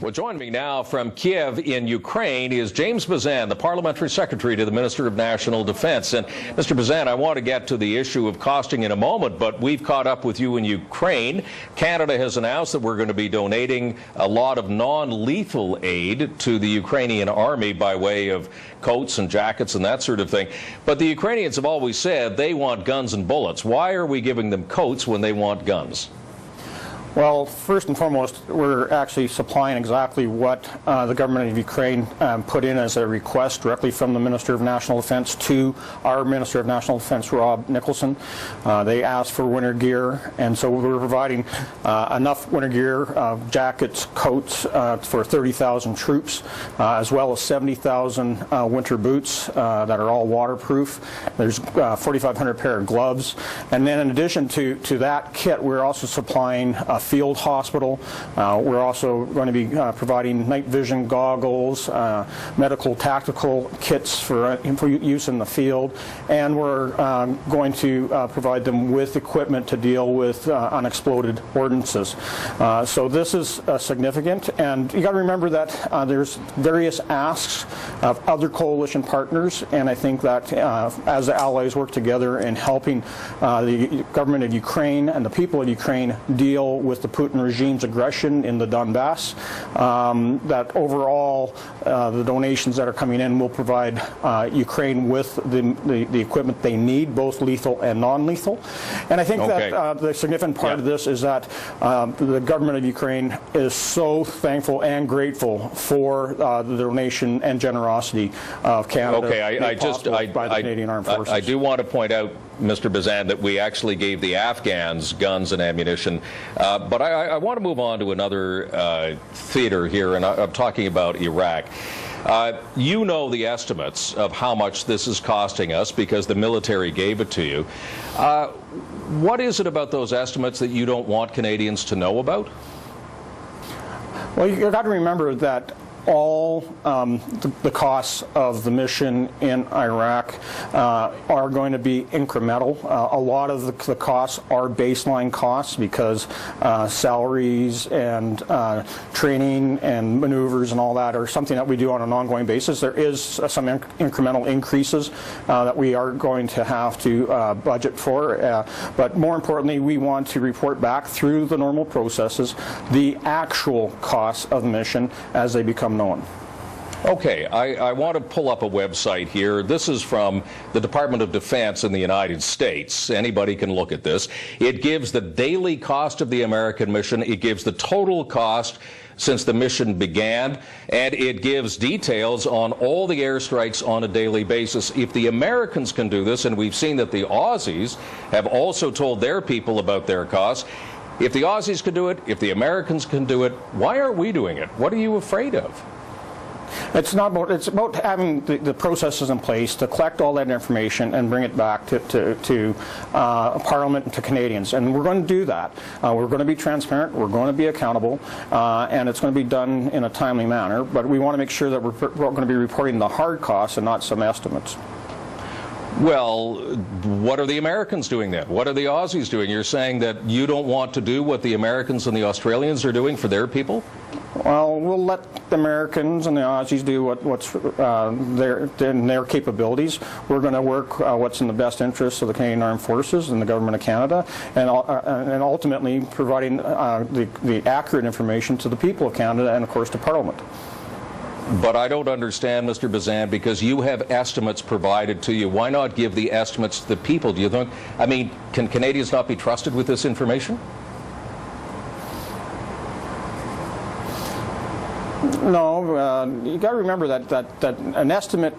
Well, joining me now from Kiev in Ukraine is James Bezan, the Parliamentary Secretary to the Minister of National Defense. And Mr. Bezan, I want to get to the issue of costing in a moment, but we've caught up with you in Ukraine. Canada has announced that we're going to be donating a lot of non-lethal aid to the Ukrainian army by way of coats and jackets and that sort of thing. But the Ukrainians have always said they want guns and bullets. Why are we giving them coats when they want guns? Well, first and foremost, we're actually supplying exactly what the government of Ukraine put in as a request directly from the Minister of National Defense to our Minister of National Defense, Rob Nicholson. They asked for winter gear, and so we're providing enough winter gear, jackets, coats for 30,000 troops, as well as 70,000 winter boots that are all waterproof. There's 4,500 pair of gloves. And then in addition to that kit, we're also supplying a field hospital. We're also going to be providing night vision goggles, medical tactical kits for use in the field, and we're going to provide them with equipment to deal with unexploded ordnances. So this is significant, and you got to remember that there's various asks of other coalition partners, and I think that as the allies work together in helping the government of Ukraine and the people of Ukraine deal with the Putin regime's aggression in the Donbass, that overall the donations that are coming in will provide Ukraine with the equipment they need, both lethal and non-lethal. And I think that the significant part of this is that the government of Ukraine is so thankful and grateful for the donation and generosity of Canada. By the Canadian Armed Forces. I do want to point out, Mr. Bezan, that we actually gave the Afghans guns and ammunition, but I want to move on to another theater here, and I'm talking about Iraq. You know the estimates of how much this is costing us because the military gave it to you. What is it about those estimates that you don't want Canadians to know about? Well, you've got to remember that all the costs of the mission in Iraq are going to be incremental. A lot of the costs are baseline costs because salaries and training and maneuvers and all that are something that we do on an ongoing basis. There is some incremental increases that we are going to have to budget for, but more importantly, we want to report back through the normal processes the actual costs of the mission as they become known. Okay, I want to pull up a website here. This is from the Department of Defense in the United States. Anybody can look at this. It gives the daily cost of the American mission. It gives the total cost since the mission began, and it gives details on all the airstrikes on a daily basis. If the Americans can do this, and we've seen that the Aussies have also told their people about their costs, if the Aussies can do it, if the Americans can do it, why aren't we doing it? What are you afraid of? It's about having the processes in place to collect all that information and bring it back to Parliament and to Canadians. And we're going to do that. We're going to be transparent, we're going to be accountable, and it's going to be done in a timely manner. But we want to make sure that we're going to be reporting the hard costs and not some estimates. Well, what are the Americans doing then? What are the Aussies doing? You're saying that you don't want to do what the Americans and the Australians are doing for their people? Well, we'll let the Americans and the Aussies do what's in their capabilities. We're going to work what's in the best interest of the Canadian Armed Forces and the Government of Canada, and ultimately providing the accurate information to the people of Canada and, of course, to Parliament. But I don't understand, Mr. Bezan, because you have estimates provided to you. Why not give the estimates to the people? Do you think? I mean, can Canadians not be trusted with this information? No, you got to remember that an estimate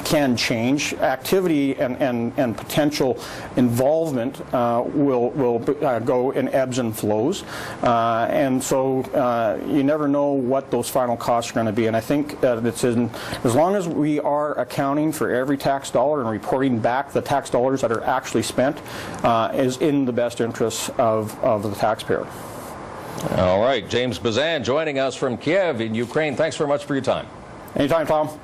can change. Activity and potential involvement will go in ebbs and flows, and so you never know what those final costs are going to be. And I think it's as long as we are accounting for every tax dollar and reporting back the tax dollars that are actually spent, is in the best interests of the taxpayer. All right, James Bezan joining us from Kiev in Ukraine. Thanks very much for your time. Anytime, Tom.